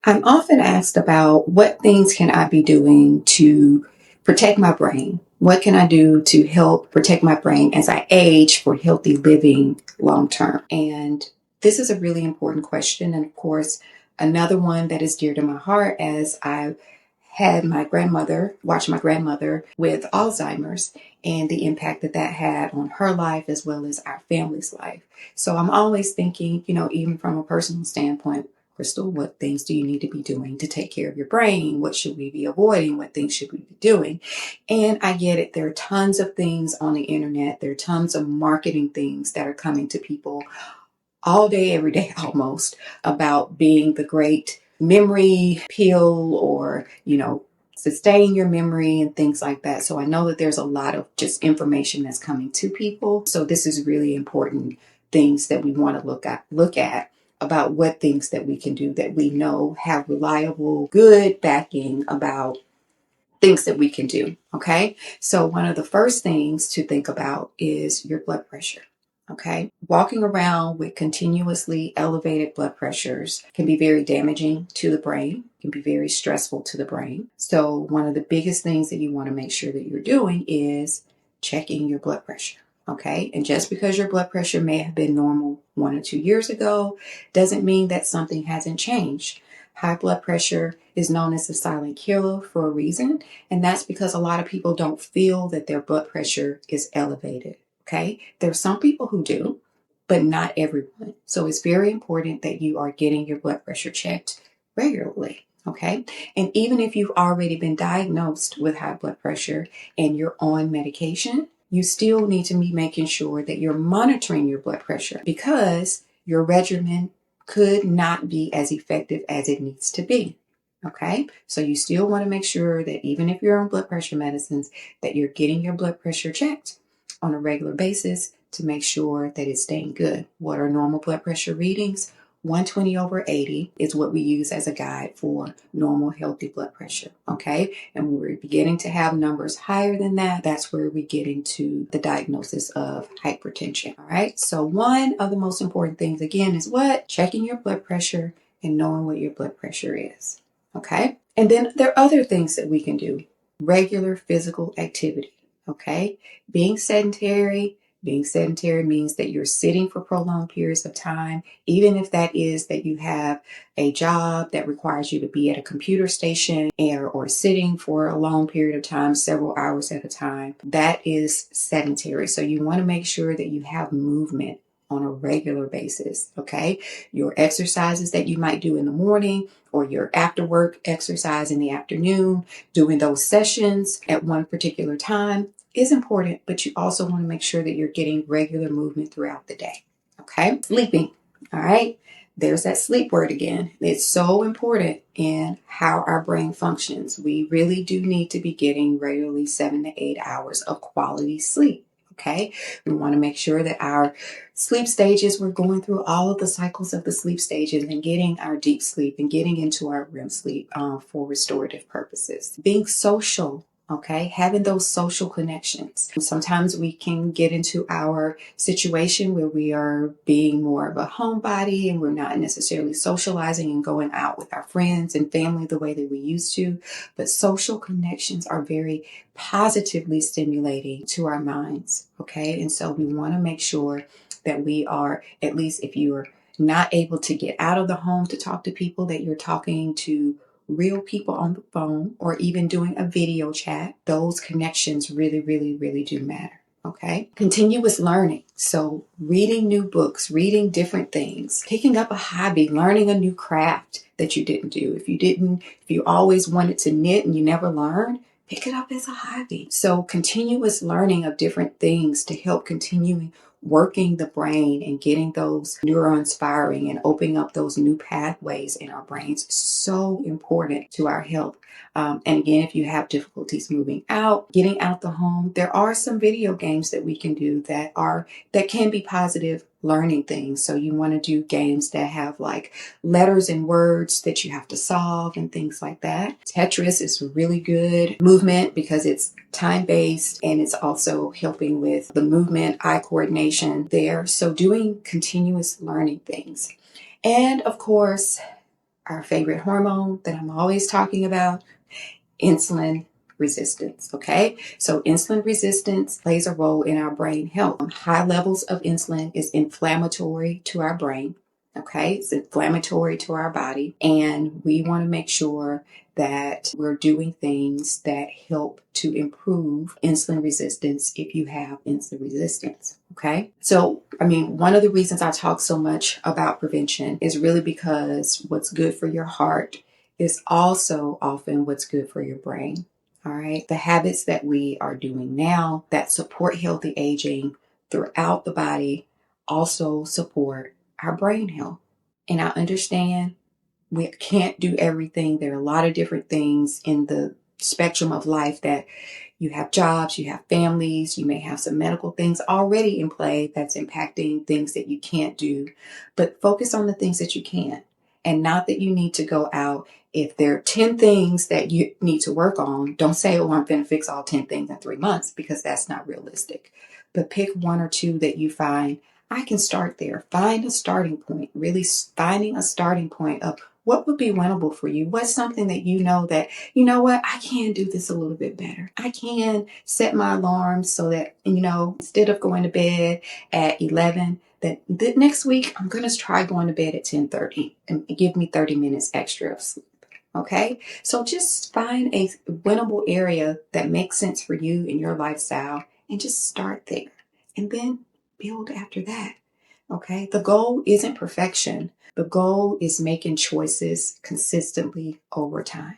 I'm often asked about what things can I be doing to protect my brain? What can I do to help protect my brain as I age for healthy living long term? And this is a really important question. And of course, another one that is dear to my heart as I had watch my grandmother with Alzheimer's and the impact that that had on her life as well as our family's life. So I'm always thinking, even from a personal standpoint, Crystal, what things do you need to be doing to take care of your brain? What should we be avoiding? What things should we be doing? And I get it. There are tons of things on the internet. There are tons of marketing things that are coming to people all day, every day almost about being the great memory pill or, sustain your memory and things like that. So I know that there's a lot of just information that's coming to people. So this is really important things that we want to look at about what things that we can do that we know have reliable, good backing about things that we can do. Okay. So one of the first things to think about is your blood pressure. Okay. Walking around with continuously elevated blood pressures can be very damaging to the brain, can be very stressful to the brain. So one of the biggest things that you want to make sure that you're doing is checking your blood pressure. Okay. And just because your blood pressure may have been normal 1 or 2 years ago doesn't mean that something hasn't changed. High blood pressure is known as the silent killer for a reason, and that's because a lot of people don't feel that their blood pressure is elevated. Okay, there are some people who do, but not everyone. So it's very important that you are getting your blood pressure checked regularly. Okay, and even if you've already been diagnosed with high blood pressure and you're on medication, you still need to be making sure that you're monitoring your blood pressure because your regimen could not be as effective as it needs to be. Okay, so you still want to make sure that even if you're on blood pressure medicines, that you're getting your blood pressure checked on a regular basis to make sure that it's staying good. What are normal blood pressure readings? 120/80 is what we use as a guide for normal healthy blood pressure. Okay, and when we're beginning to have numbers higher than that, that's where we get into the diagnosis of hypertension. All right, so one of the most important things again is what? Checking your blood pressure and knowing what your blood pressure is. Okay. And then there are other things that we can do. Regular physical activity. Okay. Being sedentary means that you're sitting for prolonged periods of time, even if that is that you have a job that requires you to be at a computer station or sitting for a long period of time, several hours at a time. That is sedentary. So you want to make sure that you have movement on a regular basis. Okay. Your exercises that you might do in the morning or your after work exercise in the afternoon, doing those sessions at one particular time is important, but you also want to make sure that you're getting regular movement throughout the day. Okay. Sleeping. All right. There's that sleep word again. It's so important in how our brain functions. We really do need to be getting regularly 7 to 8 hours of quality sleep. Okay. We want to make sure that our sleep stages, we're going through all of the cycles of the sleep stages and getting our deep sleep and getting into our REM sleep for restorative purposes. Being social. Okay, having those social connections. Sometimes we can get into our situation where we are being more of a homebody and we're not necessarily socializing and going out with our friends and family the way that we used to. But social connections are very positively stimulating to our minds. Okay, and so we want to make sure that we are, at least if you're not able to get out of the home to talk to people, that you're talking to real people on the phone or even doing a video chat. Those connections really, really, really do matter. Okay. Continuous learning. So reading new books, reading different things, picking up a hobby, learning a new craft that you didn't do. If you always wanted to knit and you never learned, pick it up as a hobby. So continuous learning of different things to help continuing working the brain and getting those neurons firing and opening up those new pathways in our brains is so important to our health. And again, if you have difficulties moving out, getting out the home, there are some video games that we can do that can be positive learning things. So you want to do games that have like letters and words that you have to solve and things like that. Tetris is really good movement because it's time-based and it's also helping with the movement, eye coordination there. So doing continuous learning things. And of course, our favorite hormone that I'm always talking about, insulin resistance. Okay, so insulin resistance plays a role in our brain health. High levels of insulin is inflammatory to our brain. Okay, it's inflammatory to our body, and we want to make sure that we're doing things that help to improve insulin resistance if you have insulin resistance. Okay, so one of the reasons I talk so much about prevention is really because what's good for your heart is also often what's good for your brain. All right. The habits that we are doing now that support healthy aging throughout the body also support our brain health. And I understand we can't do everything. There are a lot of different things in the spectrum of life that you have jobs, you have families, you may have some medical things already in play that's impacting things that you can't do, but focus on the things that you can. And not that you need to go out. If there are 10 things that you need to work on, don't say, oh, I'm going to fix all 10 things in 3 months, because that's not realistic. But pick one or two that you find, I can start there. Find a starting point, really finding a starting point of what would be winnable for you. What's something that that, what, I can do this a little bit better. I can set my alarms so that, instead of going to bed at 11, that next week I'm going to try going to bed at 10:30 and give me 30 minutes extra of sleep. Okay. So just find a winnable area that makes sense for you and your lifestyle and just start there and then build after that. Okay. The goal isn't perfection. The goal is making choices consistently over time.